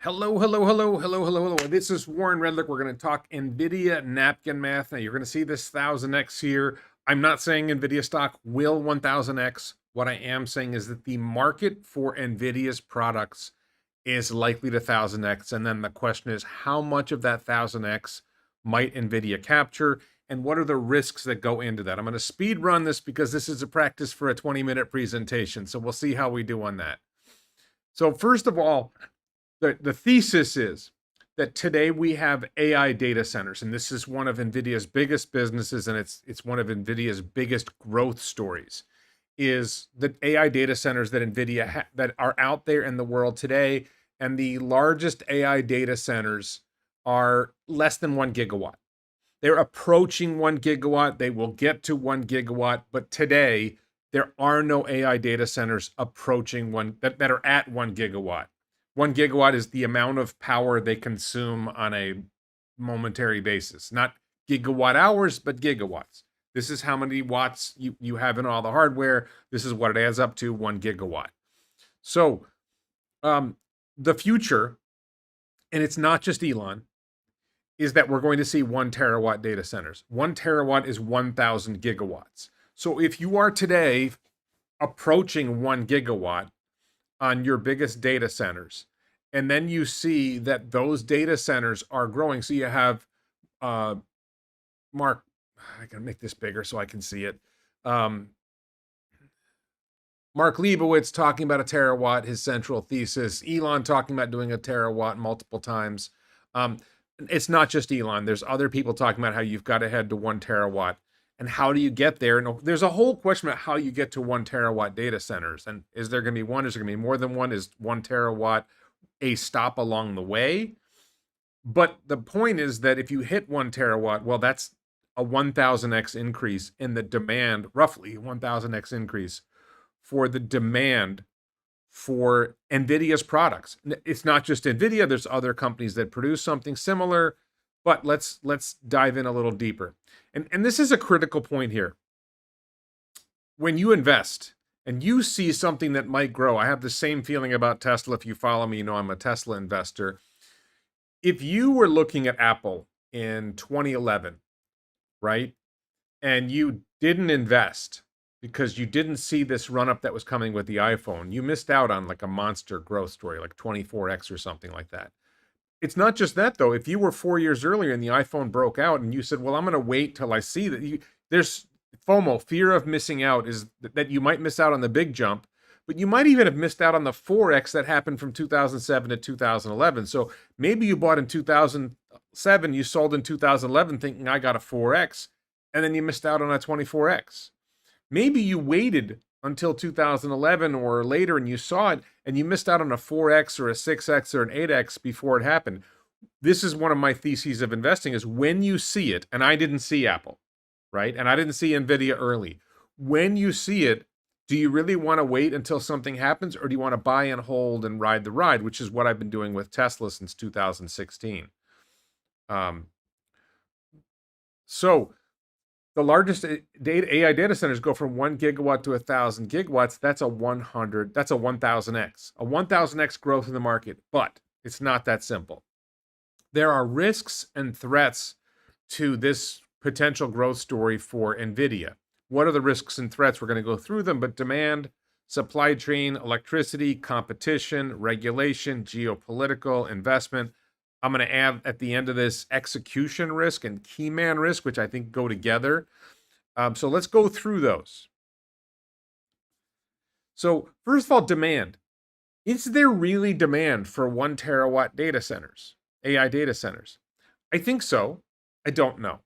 Hello, hello, hello, hello, hello, hello. This is Warren Redlick. We're going to talk NVIDIA napkin math. Now, you're going to see this 1000x here. I'm not saying NVIDIA stock will 1000x. What I am saying is that the market for NVIDIA's products is likely to 1000x. And then the question is, how much of that 1000x might NVIDIA capture? And what are the risks that go into that? I'm going to speed run this because this is a practice for a 20-minute presentation. So we'll see how we do on that. So first of all, the thesis is that today we have AI data centers, and this is one of NVIDIA's biggest businesses, and it's one of NVIDIA's biggest growth stories, is the AI data centers that NVIDIA that are out there in the world today, and the largest AI data centers are less than 1 gigawatt. They're approaching 1 gigawatt. They will get to 1 gigawatt, but today there are no AI data centers approaching that are at 1 gigawatt. 1 gigawatt is the amount of power they consume on a momentary basis, not gigawatt hours, but gigawatts. This is how many watts you have in all the hardware. This is what it adds up to, 1 gigawatt. So the future, and it's not just Elon, is that we're going to see 1 terawatt data centers. 1 terawatt is 1,000 gigawatts. So if you are today approaching 1 gigawatt on your biggest data centers, and then you see that those data centers are growing. So you have Mark, I gotta make this bigger so I can see it. Mark Leibowitz talking about a terawatt, his central thesis. Elon talking about doing a terawatt multiple times. It's not just Elon. There's other people talking about how you've got to head to 1 terawatt. And how do you get there? And there's a whole question about how you get to 1 terawatt data centers. And is there going to be one? Is there going to be more than one? Is 1 terawatt a stop along the way? But the point is that if you hit 1 terawatt, well, that's a 1000x increase in the demand, roughly 1000x increase for the demand for NVIDIA's products. It's not just NVIDIA. There's other companies that produce something similar, but let's dive in a little deeper. And this is a critical point here. When you invest and you see something that might grow, I have the same feeling about Tesla. If you follow me, you know I'm a Tesla investor. If you were looking at Apple in 2011, right, and you didn't invest because you didn't see this run up that was coming with the iPhone, you missed out on like a monster growth story, like 24x or something like that. It's not just that, though. If you were 4 years earlier and the iPhone broke out and you said, well, I'm going to wait till I see that, there's FOMO, fear of missing out, is that you might miss out on the big jump, but you might even have missed out on the 4x that happened from 2007 to 2011. So maybe you bought in 2007, you sold in 2011 thinking I got a 4x, and then you missed out on a 24x. Maybe you waited until 2011 or later and you saw it and you missed out on a 4x or a 6x or an 8x before it happened. This is one of my theses of investing, is when you see it, and I didn't see Apple, right? And I didn't see Nvidia early. When you see it, do you really want to wait until something happens, or do you want to buy and hold and ride the ride, which is what I've been doing with Tesla since 2016. So the largest AI data centers go from 1 gigawatt to 1,000 gigawatts. That's a 1,000x, a 1,000x growth in the market. But it's not that simple. There are risks and threats to this potential growth story for NVIDIA. What are the risks and threats? We're going to go through them, but demand, supply chain, electricity, competition, regulation, geopolitical, investment. I'm going to add at the end of this execution risk and key man risk, which I think go together. So let's go through those. So first of all, demand. Is there really demand for 1 terawatt data centers, AI data centers? I think so. I don't know.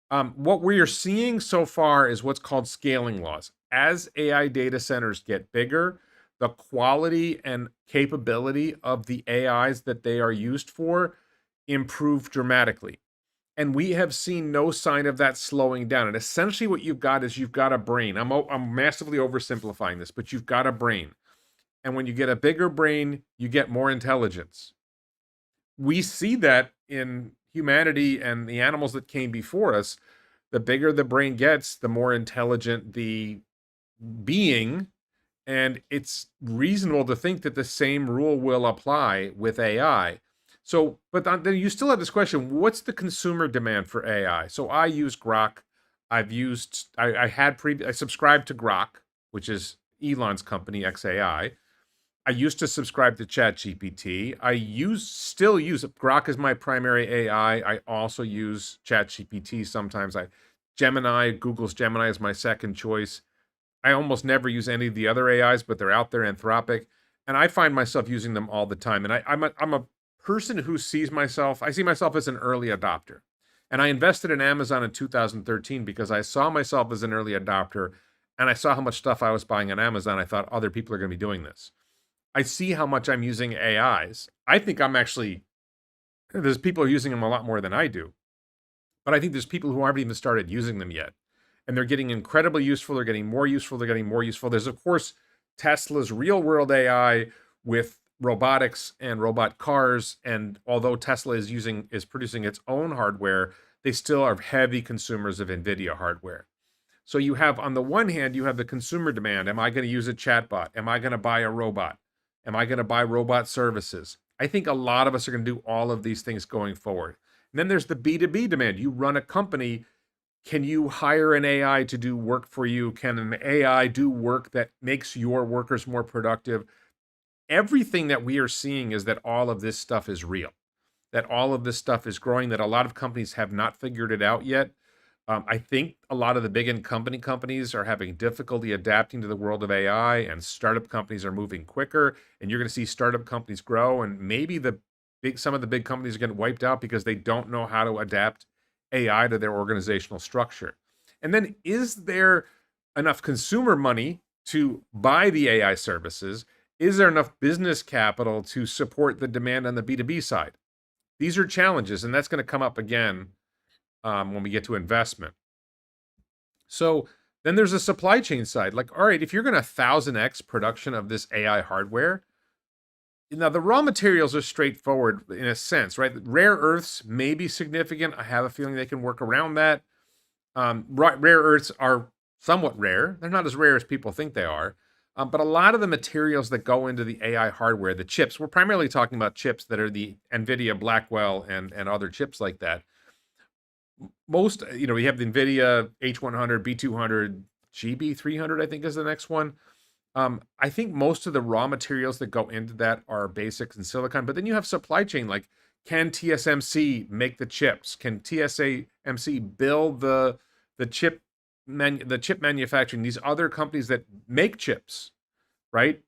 What we are seeing so far is what's called scaling laws. As AI data centers get bigger, the quality and capability of the AIs that they are used for improve dramatically. And we have seen no sign of that slowing down. And essentially what you've got is you've got a brain. I'm massively oversimplifying this, but you've got a brain. And when you get a bigger brain, you get more intelligence. We see that in humanity and the animals that came before us. The bigger the brain gets, the more intelligent the being And it's reasonable to think that the same rule will apply with AI. So, but then you still have this question: what's the consumer demand for AI? So I use Grok. I subscribed to Grok, which is Elon's company, XAI. I used to subscribe to ChatGPT. Still use Grok as my primary AI. I also use ChatGPT sometimes. Google's Gemini is my second choice. I almost never use any of the other AIs, but they're out there, Anthropic, and I find myself using them all the time. And I'm a person who I see myself as an early adopter. And I invested in Amazon in 2013 because I saw myself as an early adopter, and I saw how much stuff I was buying on Amazon. I thought other people are going to be doing this. I see how much I'm using AIs. I think there's people who are using them a lot more than I do. But I think there's people who haven't even started using them yet. And they're getting incredibly useful. They're getting more useful. They're getting more useful. There's, of course, Tesla's real world AI with robotics and robot cars. And although Tesla is producing its own hardware, they still are heavy consumers of Nvidia hardware. So you have, on the one hand, you have the consumer demand. Am I going to use a chatbot? Am I going to buy a robot? Am I going to buy robot services? I think a lot of us are going to do all of these things going forward. And then there's the B2B demand. You run a company. Can you hire an AI to do work for you? Can an AI do work that makes your workers more productive? Everything that we are seeing is that all of this stuff is real, that all of this stuff is growing, that a lot of companies have not figured it out yet. I think a lot of the big companies are having difficulty adapting to the world of AI, and startup companies are moving quicker. And you're going to see startup companies grow, and maybe some of the big companies are getting wiped out because they don't know how to adapt AI to their organizational structure. And then, is there enough consumer money to buy the AI services? Is there enough business capital to support the demand on the B2B side? These are challenges, and that's going to come up again when we get to investment. So then there's a supply chain side. Like, all right, if you're going to 1000x production of this AI hardware, now the raw materials are straightforward in a sense, right? Rare earths may be significant. I have a feeling they can work around that. Rare earths are somewhat rare. They're not as rare as people think they are. But a lot of the materials that go into the AI hardware, the chips, we're primarily talking about chips that are the NVIDIA Blackwell and other chips like that. Most, we have the NVIDIA H100, B200, GB300, I think is the next one. I think most of the raw materials that go into that are basics and silicon, but then you have supply chain. Like, can TSMC make the chips? Can TSMC build the chip manufacturing? These other companies that make chips, right?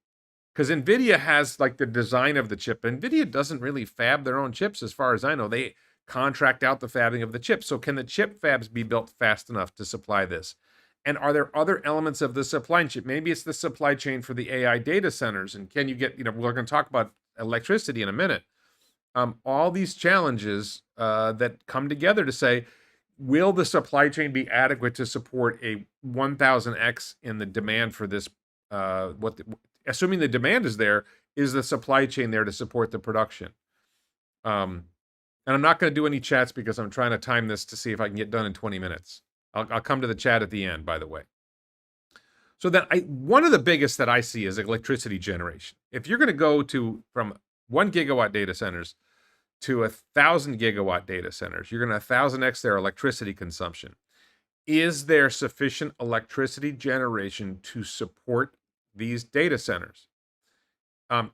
Because Nvidia has like the design of the chip. Nvidia doesn't really fab their own chips, as far as I know. They contract out the fabbing of the chips. So can the chip fabs be built fast enough to supply this? And are there other elements of the supply chain? Maybe it's the supply chain for the AI data centers. And can you get, we're going to talk about electricity in a minute. All these challenges that come together to say, will the supply chain be adequate to support a 1000x in the demand for this? Assuming the demand is there, is the supply chain there to support the production? And I'm not going to do any chats because I'm trying to time this to see if I can get done in 20 minutes. I'll come to the chat at the end, by the way. So then one of the biggest that I see is electricity generation. If you're going to go from 1 gigawatt data centers to 1,000 gigawatt data centers, you're going to 1000x their electricity consumption. Is there sufficient electricity generation to support these data centers?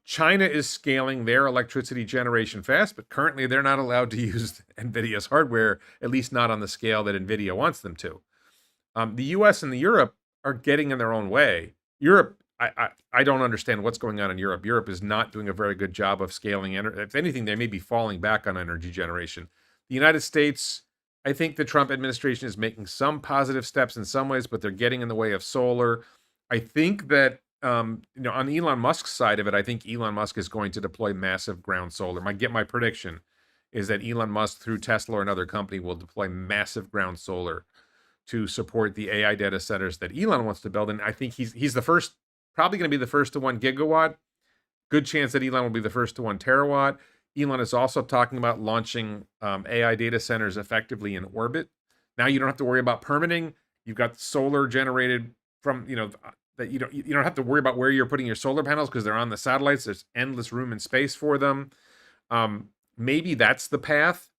China is scaling their electricity generation fast, but currently they're not allowed to use NVIDIA's hardware, at least not on the scale that NVIDIA wants them to. The US and Europe are getting in their own way. Europe, I don't understand what's going on in Europe. Europe is not doing a very good job of scaling. If anything, they may be falling back on energy generation. The United States, I think the Trump administration is making some positive steps in some ways, but they're getting in the way of solar. I think that on Elon Musk's side of it, I think Elon Musk is going to deploy massive ground solar. My prediction is that Elon Musk, through Tesla or another company, will deploy massive ground solar to support the AI data centers that Elon wants to build. And I think he's the first, probably going to be the first to 1 gigawatt. Good chance that Elon will be the first to 1 terawatt. Elon is also talking about launching AI data centers effectively in orbit. Now you don't have to worry about permitting. You've got solar generated from, that you don't have to worry about where you're putting your solar panels because they're on the satellites. There's endless room and space for them. Maybe that's the path,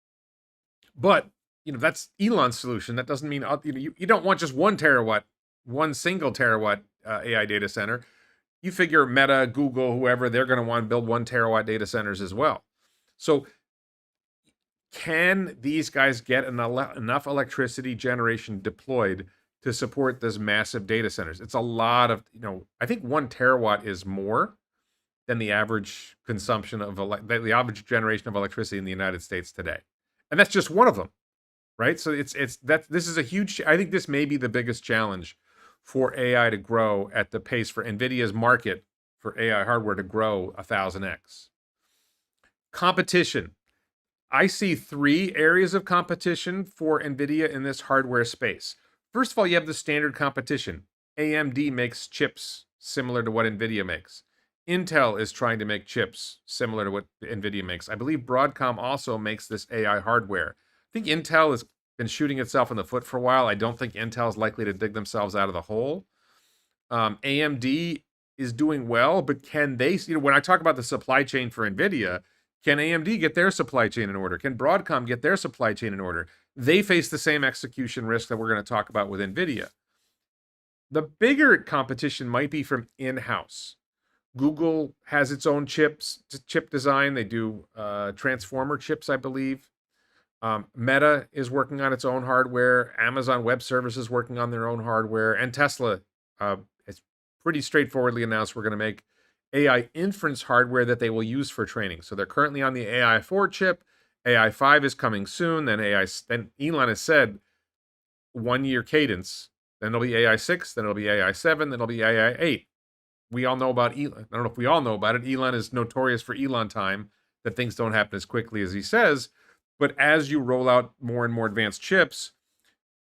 but that's Elon's solution. That doesn't mean you don't want just 1 terawatt, one single terawatt AI data center. You figure Meta, Google, whoever, they're going to want to build 1 terawatt data centers as well. So can these guys get enough electricity generation deployed to support this massive data centers? It's a lot of, I think 1 terawatt is more than the average consumption of the average generation of electricity in the United States today. And that's just one of them, right? So this is a huge, I think this may be the biggest challenge for AI to grow at the pace for Nvidia's market for AI hardware to grow 1,000x. Competition. I see 3 areas of competition for Nvidia in this hardware space. First of all, you have the standard competition. AMD makes chips similar to what Nvidia makes. Intel is trying to make chips similar to what Nvidia makes. I believe Broadcom also makes this AI hardware. I think Intel has been shooting itself in the foot for a while. I don't think Intel is likely to dig themselves out of the hole. AMD is doing well, but can they, when I talk about the supply chain for Nvidia, can AMD get their supply chain in order? Can Broadcom get their supply chain in order? They face the same execution risk that we're going to talk about with Nvidia. The bigger competition might be from in-house. Google has its own chip design. They do transformer chips, I believe. Meta is working on its own hardware. Amazon Web Services is working on their own hardware. And Tesla has pretty straightforwardly announced we're going to make AI inference hardware that they will use for training. So they're currently on the AI4 chip. AI5 is coming soon. Then Elon has said 1-year cadence. Then it'll be AI6. Then it'll be AI7. Then it'll be AI8. We all know about Elon. I don't know if we all know about it. Elon is notorious for Elon time, that things don't happen as quickly as he says. But as you roll out more and more advanced chips,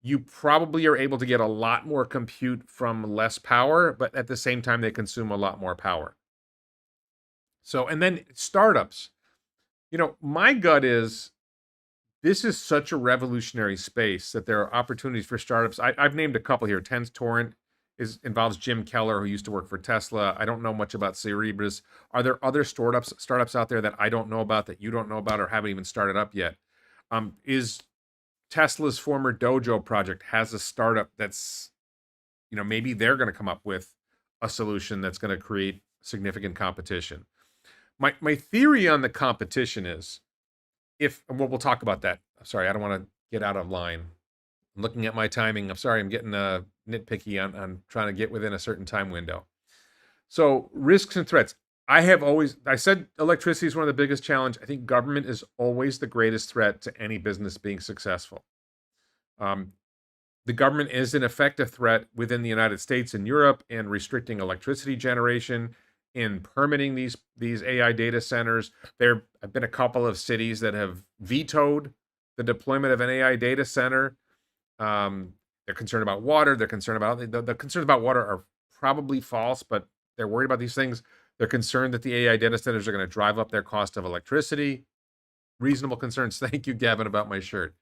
you probably are able to get a lot more compute from less power, but at the same time, they consume a lot more power. So, and then startups. My gut is this is such a revolutionary space that there are opportunities for startups. I've named a couple here. TensorTorrent involves Jim Keller, who used to work for Tesla. I don't know much about Cerebras. Are there other startups out there that I don't know about, that you don't know about, or haven't even started up yet? Is Tesla's former Dojo project has a startup that's, maybe they're going to come up with a solution that's going to create significant competition. My theory on the competition is, we'll talk about that. Sorry, I don't want to get out of line. I'm looking at my timing. I'm sorry, I'm getting nitpicky on trying to get within a certain time window. So risks and threats. I said electricity is one of the biggest challenge. I think government is always the greatest threat to any business being successful. The government is in effect a threat within the United States and Europe in restricting electricity generation, in permitting these AI data centers. There have been a couple of cities that have vetoed the deployment of an AI data center. They're concerned about water. They're concerned about the concerns about water are probably false, but they're worried about these things. They're concerned that the AI data centers are going to drive up their cost of electricity. Reasonable concerns. Thank you, Gavin, about my shirt.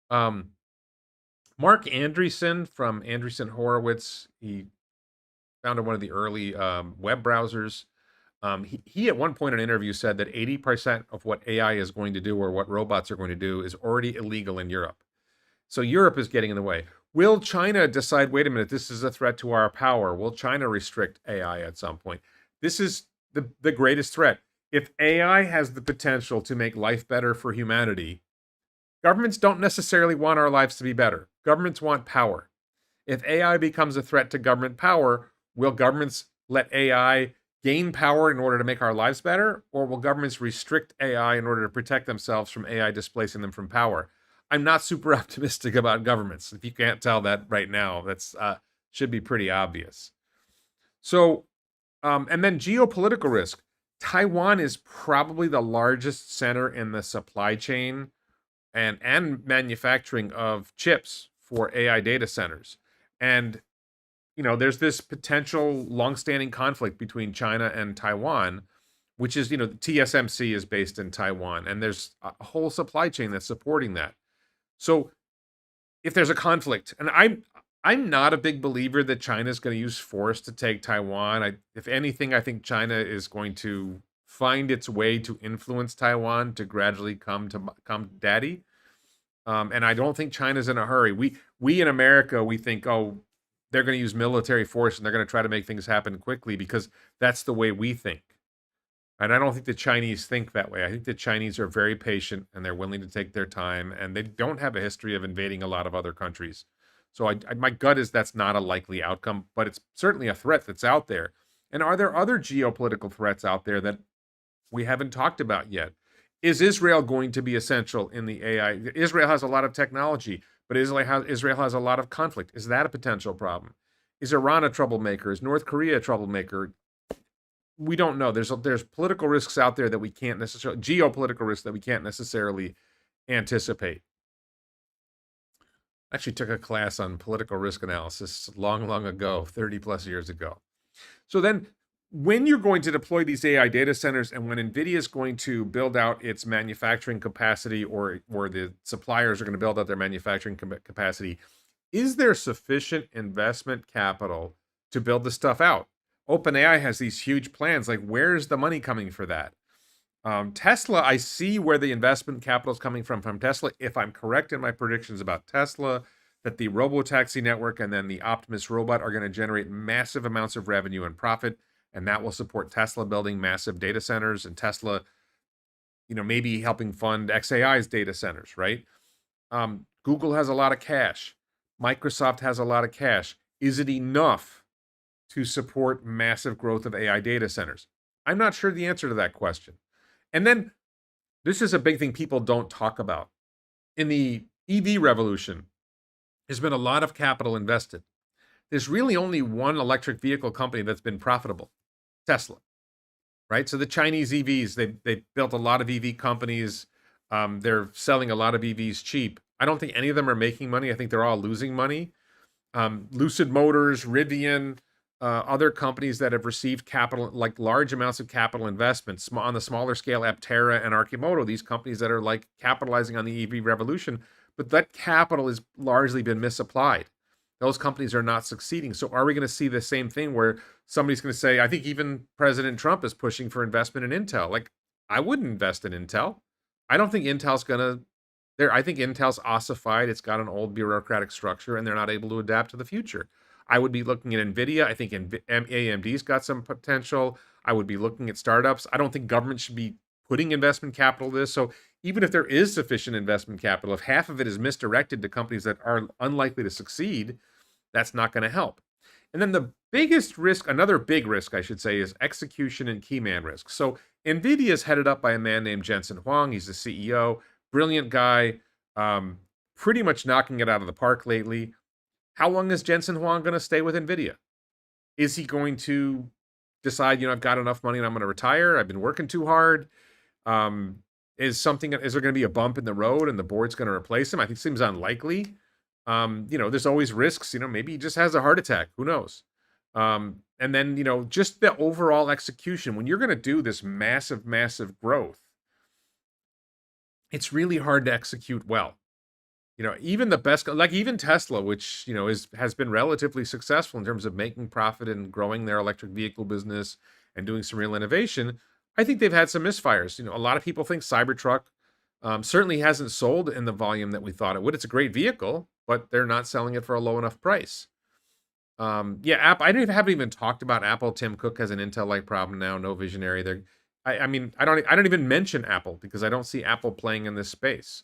Mark Andreessen from Andreessen Horowitz, he founded one of the early web browsers. He at one point in an interview said that 80% of what AI is going to do, or what robots are going to do, is already illegal in Europe. So Europe is getting in the way. Will China decide, wait a minute, this is a threat to our power? Will China restrict AI at some point? This is the greatest threat. If AI has the potential to make life better for humanity, governments don't necessarily want our lives to be better. Governments want power. If AI becomes a threat to government power, will governments let AI gain power in order to make our lives better? Or will governments restrict AI in order to protect themselves from AI displacing them from power? I'm not super optimistic about governments. If you can't tell that right now, that's should be pretty obvious. So, and then geopolitical risk. Taiwan is probably the largest center in the supply chain and manufacturing of chips for AI data centers. And, there's this potential longstanding conflict between China and Taiwan, which is, TSMC is based in Taiwan, and there's a whole supply chain that's supporting that. So if there's a conflict, and I'm not a big believer that China is going to use force to take Taiwan. If anything, I think China is going to find its way to influence Taiwan to gradually come daddy. And I don't think China's in a hurry. We in America, we think, oh, they're going to use military force and they're going to try to make things happen quickly because that's the way we think. And I don't think the Chinese think that way. I think the Chinese are very patient and they're willing to take their time, and they don't have a history of invading a lot of other countries. So my gut is that's not a likely outcome, but it's certainly a threat that's out there. And are there other geopolitical threats out there that we haven't talked about yet? Is Israel going to be essential in the AI? Israel has a lot of technology, but Israel has a lot of conflict. Is that a potential problem? Is Iran a troublemaker? Is North Korea a troublemaker? We don't know. There's political risks out there that we can't necessarily, geopolitical risks that we can't necessarily anticipate. I actually took a class on political risk analysis long ago, 30 plus years ago. So then when you're going to deploy these AI data centers, and when NVIDIA is going to build out its manufacturing capacity, or the suppliers are going to build out their manufacturing capacity, is there sufficient investment capital to build the stuff out? OpenAI has these huge plans. Like, where's the money coming for that? Tesla, I see where the investment capital is coming from Tesla. If I'm correct in my predictions about Tesla, that the robotaxi network and then the Optimus robot are going to generate massive amounts of revenue and profit, and that will support Tesla building massive data centers, and Tesla, maybe helping fund xAI's data centers, right? Google has a lot of cash. Microsoft has a lot of cash. Is it enough to support massive growth of AI data centers? I'm not sure the answer to that question. And then this is a big thing people don't talk about. In the EV revolution, there's been a lot of capital invested. There's really only one electric vehicle company that's been profitable, Tesla, right? So the Chinese EVs, they built a lot of EV companies. They're selling a lot of EVs cheap. I don't think any of them are making money. I think they're all losing money. Lucid Motors, Rivian, other companies that have received capital, like large amounts of capital investments on the smaller scale, Aptera and Archimoto, these companies that are like capitalizing on the EV revolution, but that capital has largely been misapplied. Those companies are not succeeding. So are we going to see the same thing where somebody's going to say, I think even President Trump is pushing for investment in Intel. Like, I wouldn't invest in Intel. I don't think Intel's going to, I think Intel's ossified. It's got an old bureaucratic structure and they're not able to adapt to the future. I would be looking at Nvidia. I think AMD's got some potential. I would be looking at startups. I don't think government should be putting investment capital into this. So even if there is sufficient investment capital, if half of it is misdirected to companies that are unlikely to succeed, that's not going to help. And then the biggest risk, another big risk, I should say, is execution and key man risk. So NVIDIA is headed up by a man named Jensen Huang. He's the CEO, brilliant guy, pretty much knocking it out of the park lately. How long is Jensen Huang going to stay with NVIDIA? Is he going to decide, I've got enough money and I'm going to retire? I've been working too hard. Is there going to be a bump in the road and the board's going to replace him? I think it seems unlikely. There's always risks. Maybe he just has a heart attack. Who knows? And then, just the overall execution. When you're going to do this massive, massive growth, it's really hard to execute well. Even the best, like even Tesla, which, has been relatively successful in terms of making profit and growing their electric vehicle business and doing some real innovation, I think they've had some misfires. A lot of people think Cybertruck certainly hasn't sold in the volume that we thought it would. It's a great vehicle, but they're not selling it for a low enough price. Apple, haven't even talked about Apple. Tim Cook has an Intel-like problem now, no visionary. I don't even mention Apple because I don't see Apple playing in this space.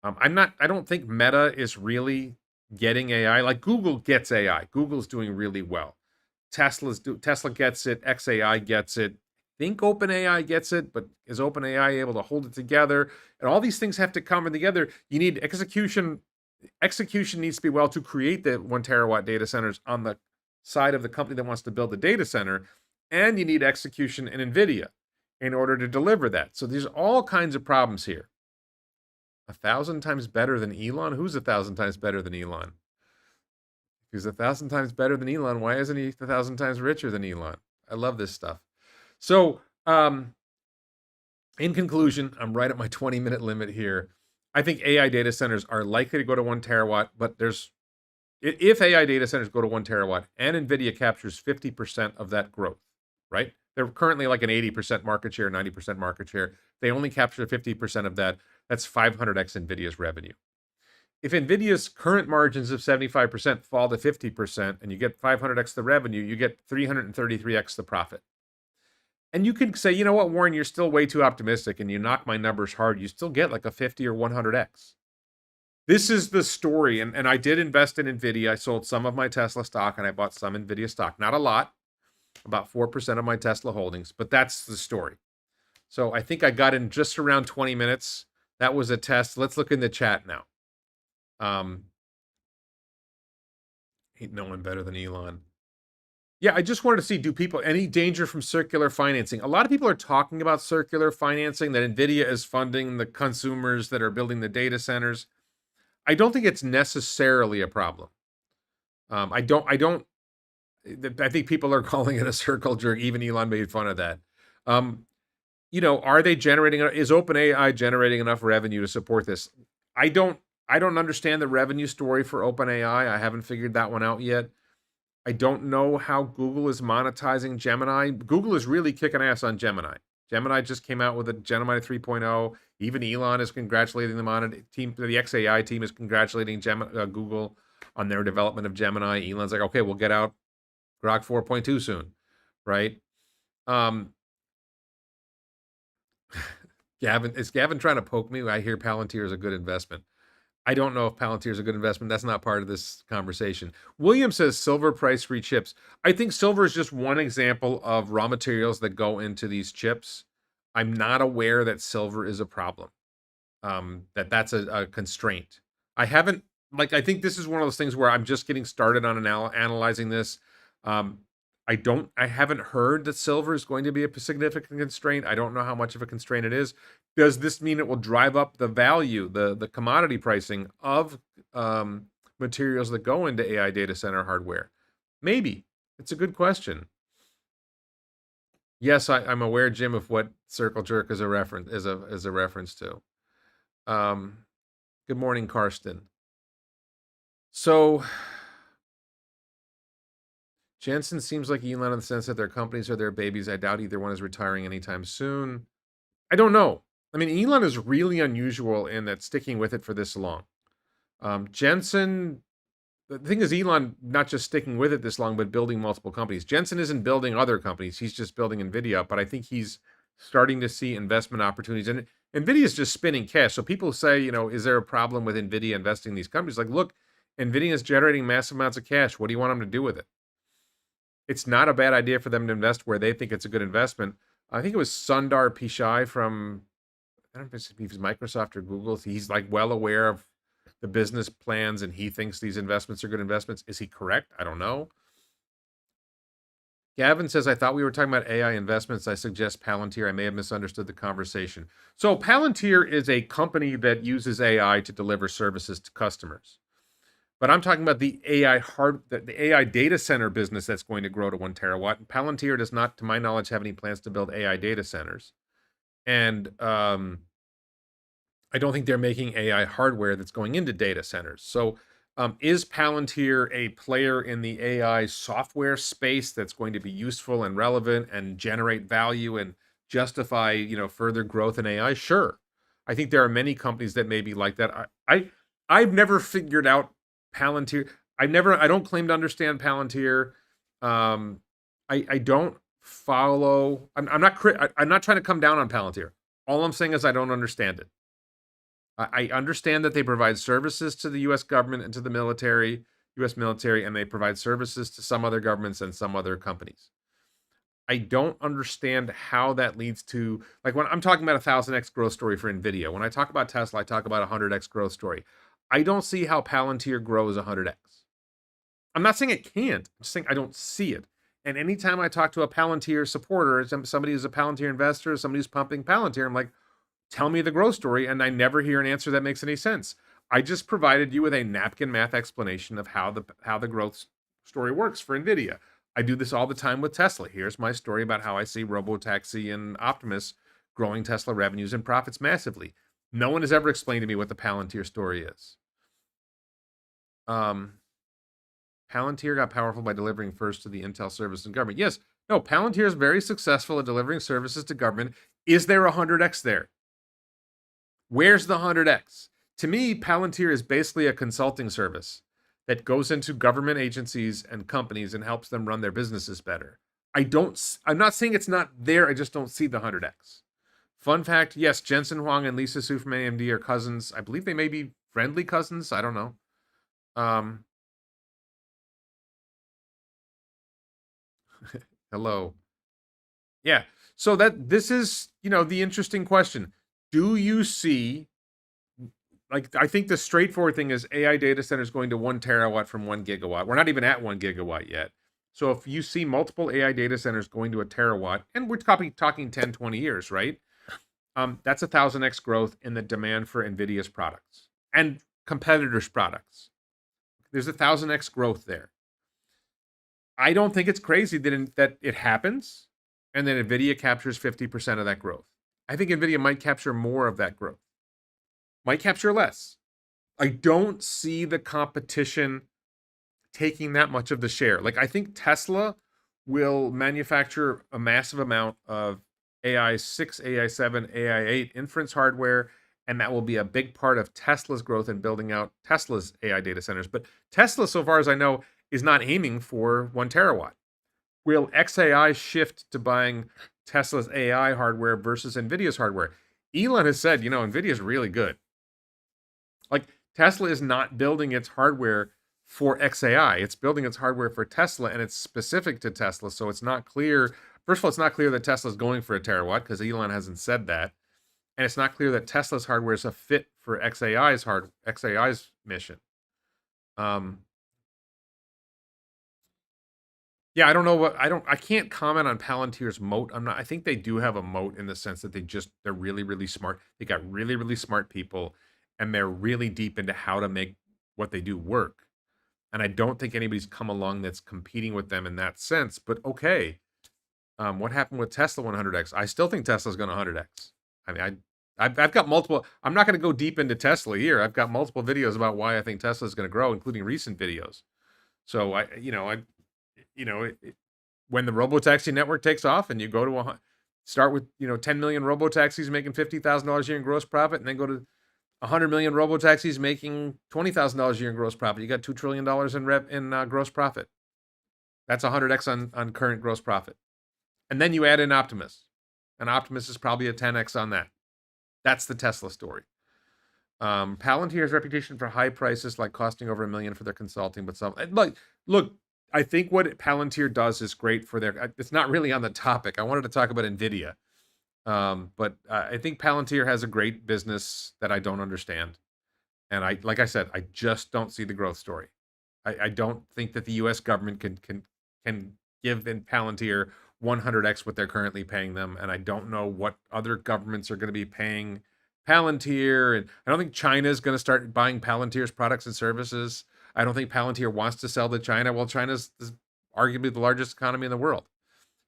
I don't think Meta is really getting AI. Like Google gets AI. Google's doing really well. Tesla gets it. xAI gets it. I think OpenAI gets it, but is OpenAI able to hold it together? And all these things have to come together. You need execution. Execution needs to be well to create the 1 terawatt data centers on the side of the company that wants to build the data center. And you need execution in NVIDIA in order to deliver that. So there's all kinds of problems here. 1,000 times better than Elon? Who's 1,000 times better than Elon? If he's 1,000 times better than Elon, why isn't he 1,000 times richer than Elon? I love this stuff. So, in conclusion, I'm right at my 20-minute limit here. I think AI data centers are likely to go to 1 terawatt, but there's If AI data centers go to 1 terawatt and NVIDIA captures 50% of that growth, right? They're currently like an 80% market share, 90% market share. They only capture 50% of that. That's 500x NVIDIA's revenue. If NVIDIA's current margins of 75% fall to 50% and you get 500x the revenue, you get 333x the profit. And you can say, you know what, Warren, you're still way too optimistic and you knock my numbers hard. You still get like a 50 or 100x. This is the story. And I did invest in NVIDIA. I sold some of my Tesla stock and I bought some NVIDIA stock. Not a lot, about 4% of my Tesla holdings, but that's the story. So I think I got in just around 20 minutes. That was a test. Let's look in the chat now. Ain't no one better than Elon. Yeah, I just wanted to see, do people, any danger from circular financing? A lot of people are talking about circular financing, that NVIDIA is funding the consumers that are building the data centers. I don't think it's necessarily a problem. I think people are calling it a circle jerk. Even Elon made fun of that. Are they generating, is OpenAI generating enough revenue to support this? I don't understand the revenue story for OpenAI. I haven't figured that one out yet. I don't know how Google is monetizing Gemini. Google is really kicking ass on Gemini. Gemini just came out with a Gemini 3.0. Even Elon is congratulating them on it. The XAI team is congratulating Google on their development of Gemini. Elon's like, okay, we'll get out Grok 4.2 soon, right? Is Gavin trying to poke me? I hear Palantir is a good investment. I don't know if Palantir is a good investment. That's not part of this conversation. William says silver price free chips. I think silver is just one example of raw materials that go into these chips. I'm not aware that silver is a problem. That's a constraint. I think this is one of those things where I'm just getting started on analyzing this. I haven't heard that silver is going to be a significant constraint. I don't know how much of a constraint it is. Does this mean it will drive up the value, the commodity pricing of materials that go into AI data center hardware? Maybe. It's a good question. Yes, I'm aware, Jim, of what circle jerk is a reference to. Good morning, Karsten. So Jensen seems like Elon in the sense that their companies are their babies. I doubt either one is retiring anytime soon. I don't know. I mean, Elon is really unusual in that sticking with it for this long. Jensen, the thing is, Elon not just sticking with it this long, but building multiple companies. Jensen isn't building other companies. He's just building NVIDIA, but I think he's starting to see investment opportunities. And NVIDIA is just spinning cash. So people say, is there a problem with NVIDIA investing in these companies? Like, look, NVIDIA is generating massive amounts of cash. What do you want them to do with it? It's not a bad idea for them to invest where they think it's a good investment. I think it was Sundar Pichai from, I don't know if it's Microsoft or Google. He's like well aware of the business plans and he thinks these investments are good investments. Is he correct? I don't know. Gavin says, I thought we were talking about AI investments. I suggest Palantir. I may have misunderstood the conversation. So Palantir is a company that uses AI to deliver services to customers. But I'm talking about the AI data center business that's going to grow to 1 terawatt. Palantir does not, to my knowledge, have any plans to build AI data centers. And I don't think they're making AI hardware that's going into data centers. So is Palantir a player in the AI software space that's going to be useful and relevant and generate value and justify, further growth in AI? Sure. I think there are many companies that may be like that. I've never figured out Palantir. I don't claim to understand Palantir. I don't follow. I'm not trying to come down on Palantir. All I'm saying is I don't understand it. I understand that they provide services to the U.S. government and to the U.S. military, and they provide services to some other governments and some other companies. I don't understand how that leads to, like, when I'm talking about 1,000x growth story for NVIDIA, when I talk about Tesla, I talk about 100x growth story. I don't see how Palantir grows 100x. I'm not saying it can't. I'm just saying I don't see it. And anytime I talk to a Palantir supporter, somebody who's a Palantir investor, somebody who's pumping Palantir, I'm like, tell me the growth story, and I never hear an answer that makes any sense. I just provided you with a napkin math explanation of how the growth story works for NVIDIA. I do this all the time with Tesla. Here's my story about how I see Robotaxi and Optimus growing Tesla revenues and profits massively. No one has ever explained to me what the Palantir story is. Palantir got powerful by delivering first to the intel service and government. Yes, no, Palantir is very successful at delivering services to government. Is there 100x there? Where's the 100x? To me, Palantir is basically a consulting service that goes into government agencies and companies and helps them run their businesses better. I'm not saying it's not there, I just don't see the 100x. Fun fact, yes, Jensen Huang and Lisa Su from AMD are cousins. I believe they may be friendly cousins. I don't know. Hello. Yeah. So this is, the interesting question. Do you see, like, I think the straightforward thing is AI data centers going to 1 terawatt from 1 gigawatt. We're not even at 1 gigawatt yet. So if you see multiple AI data centers going to a terawatt, and we're talking 10, 20 years, right? That's 1,000x growth in the demand for Nvidia's products and competitors' products. There's 1,000x growth there. I don't think it's crazy that it happens and then Nvidia captures 50% of that growth. I think Nvidia might capture more of that growth, might capture less. I don't see the competition taking that much of the share. Like, I think Tesla will manufacture a massive amount of AI 6, AI 7, AI 8 inference hardware, and that will be a big part of Tesla's growth in building out Tesla's AI data centers. But Tesla, so far as I know, is not aiming for 1 terawatt. Will XAI shift to buying Tesla's AI hardware versus Nvidia's hardware? Elon has said, Nvidia is really good. Like, Tesla is not building its hardware for XAI. It's building its hardware for Tesla, and it's specific to Tesla. So it's not clear. First of all, it's not clear that Tesla's going for a terawatt because Elon hasn't said that. And it's not clear that Tesla's hardware is a fit for XAI's mission. Yeah, I don't know I can't comment on Palantir's moat. I think they do have a moat in the sense that they're really, really smart. They got really, really smart people, and they're really deep into how to make what they do work. And I don't think anybody's come along that's competing with them in that sense. But okay, what happened with Tesla 100x? I still think Tesla's going to 100x. I mean, I've got multiple. I'm not going to go deep into Tesla here. I've got multiple videos about why I think Tesla is going to grow, including recent videos. So when the robotaxi network takes off, and you go to start with 10 million robotaxis making $50,000 a year in gross profit, and then go to 100 million robotaxis making $20,000 a year in gross profit. You got $2 trillion in gross profit. That's 100x on current gross profit. And then you add in Optimus. And Optimus is probably a 10x on that. That's the Tesla story. Palantir's reputation for high prices, like costing over $1 million for their consulting, but look, I think what Palantir does is great for it's not really on the topic. I wanted to talk about Nvidia. But I think Palantir has a great business that I don't understand. And like I said, I just don't see the growth story. I don't think that the US government can give in Palantir 100x what they're currently paying them. And I don't know what other governments are going to be paying Palantir. And I don't think China is going to start buying Palantir's products and services. I don't think Palantir wants to sell to China. Well, China's arguably the largest economy in the world.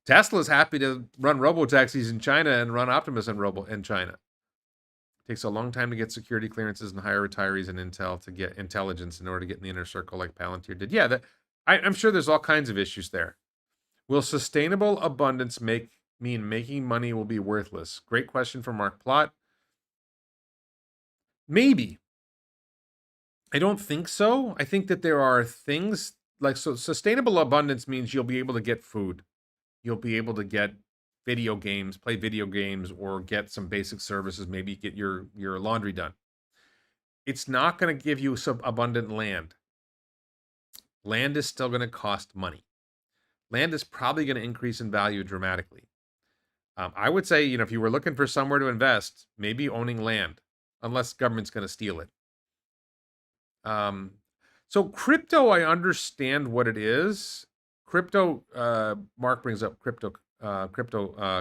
Tesla's happy to run robotaxis in China and run Optimus in China. It takes a long time to get security clearances and hire retirees in Intel to get intelligence in order to get in the inner circle like Palantir did. Yeah, I'm sure there's all kinds of issues there. Will sustainable abundance mean making money will be worthless? Great question from Mark Plott. Maybe. I don't think so. I think that there are things like, so sustainable abundance means you'll be able to get food. You'll be able to get video games, play video games, or get some basic services, maybe get your laundry done. It's not going to give you some abundant land. Land is still going to cost money. Land is probably going to increase in value dramatically. I would say, if you were looking for somewhere to invest, maybe owning land, unless government's going to steal it. So crypto, I understand what it is. Crypto, Mark brings up crypto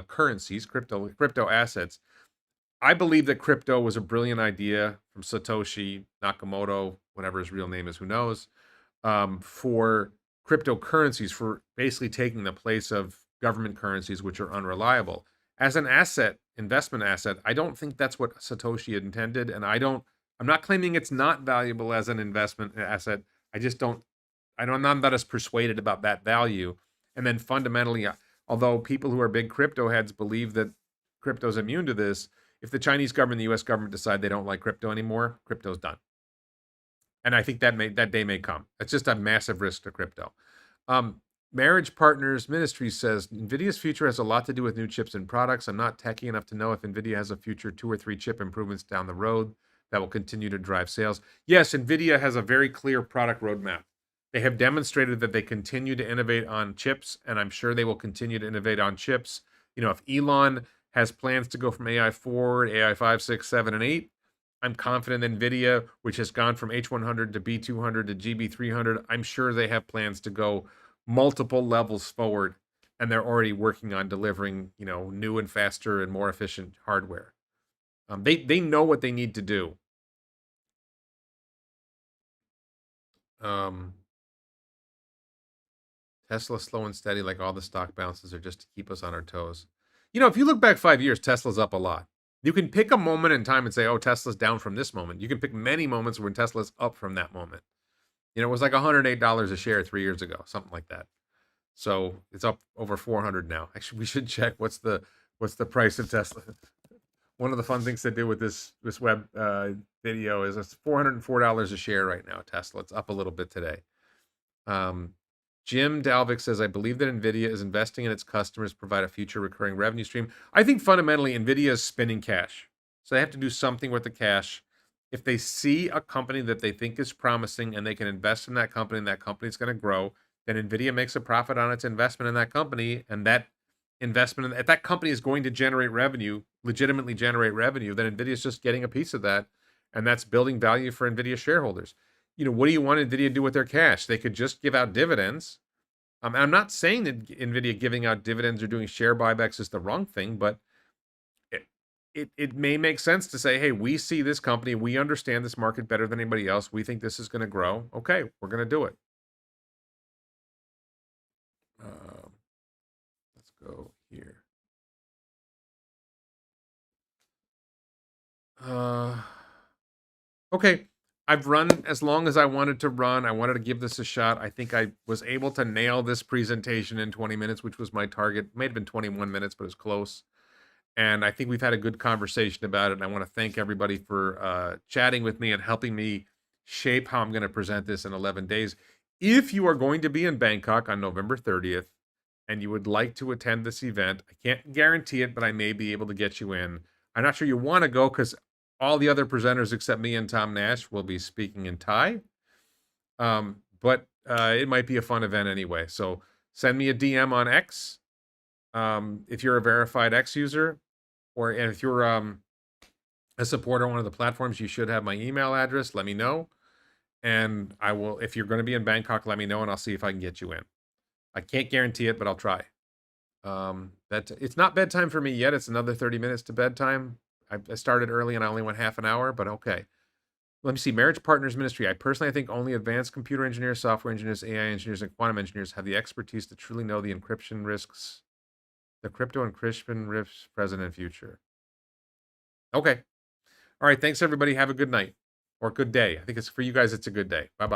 currencies, crypto assets. I believe that crypto was a brilliant idea from Satoshi Nakamoto, whatever his real name is, who knows, for cryptocurrencies, for basically taking the place of government currencies, which are unreliable. As an asset, investment asset, I don't think that's what Satoshi intended, and I'm not claiming it's not valuable as an investment asset. I just don't I'm not as persuaded about that value. And then fundamentally, although people who are big crypto heads believe that crypto is immune to this, if the Chinese government, the U.S. government decide they don't like crypto anymore, crypto's done. And I think that day may come. It's just a massive risk to crypto. Um, Marriage Partners Ministries says NVIDIA's future has a lot to do with new chips and products. I'm not techie enough to know if NVIDIA has a future 2 or 3 chip improvements down the road that will continue to drive sales. Yes, NVIDIA has a very clear product roadmap. They have demonstrated that they continue to innovate on chips, and I'm sure they will continue to innovate on chips. If Elon has plans to go from AI 4, AI 5, 6, 7, and 8, I'm confident NVIDIA, which has gone from H100 to B200 to GB300, I'm sure they have plans to go multiple levels forward, and they're already working on delivering, new and faster and more efficient hardware. They know what they need to do. Tesla slow and steady, like all the stock bounces, are just to keep us on our toes. If you look back 5 years, Tesla's up a lot. You can pick a moment in time and say, oh, Tesla's down from this moment. You can pick many moments when Tesla's up from that moment. It was like $108 a share 3 years ago, something like that. So it's up over 400 now. Actually, we should check what's the price of Tesla. One of the fun things to do with this web video is it's $404 a share right now. Tesla, it's up a little bit today. Jim Dalvik says, I believe that NVIDIA is investing in its customers to provide a future recurring revenue stream. I think fundamentally NVIDIA is spinning cash. So they have to do something with the cash. If they see a company that they think is promising and they can invest in that company and that company is going to grow, then NVIDIA makes a profit on its investment in that company, and that investment if that company is going to generate revenue, legitimately generate revenue, then NVIDIA is just getting a piece of that, and that's building value for NVIDIA shareholders. What do you want NVIDIA to do with their cash? They could just give out dividends. I'm not saying that NVIDIA giving out dividends or doing share buybacks is the wrong thing, but it may make sense to say, hey, we see this company, we understand this market better than anybody else, we think this is going to grow. Okay, we're going to do it. Let's go here. Okay, I've run as long as I wanted to run. I wanted to give this a shot. I think I was able to nail this presentation in 20 minutes, which was my target. It may have been 21 minutes, but it was close. And I think we've had a good conversation about it. And I want to thank everybody for chatting with me and helping me shape how I'm going to present this in 11 days. If you are going to be in Bangkok on November 30th and you would like to attend this event, I can't guarantee it, but I may be able to get you in. I'm not sure you want to go because all the other presenters except me and Tom Nash will be speaking in Thai. But it might be a fun event anyway. So send me a DM on X if you're a verified X user, and if you're a supporter on one of the platforms, you should have my email address. Let me know. And I will, if you're going to be in Bangkok, let me know and I'll see if I can get you in. I can't guarantee it, but I'll try. It's not bedtime for me yet. It's another 30 minutes to bedtime. I started early and I only went half an hour, but okay. Let me see. Marriage Partners Ministry. I personally think only advanced computer engineers, software engineers, AI engineers, and quantum engineers have the expertise to truly know the encryption risks, the crypto encryption risks present and future. Okay. All right. Thanks, everybody. Have a good night or good day. I think it's for you guys, it's a good day. Bye-bye.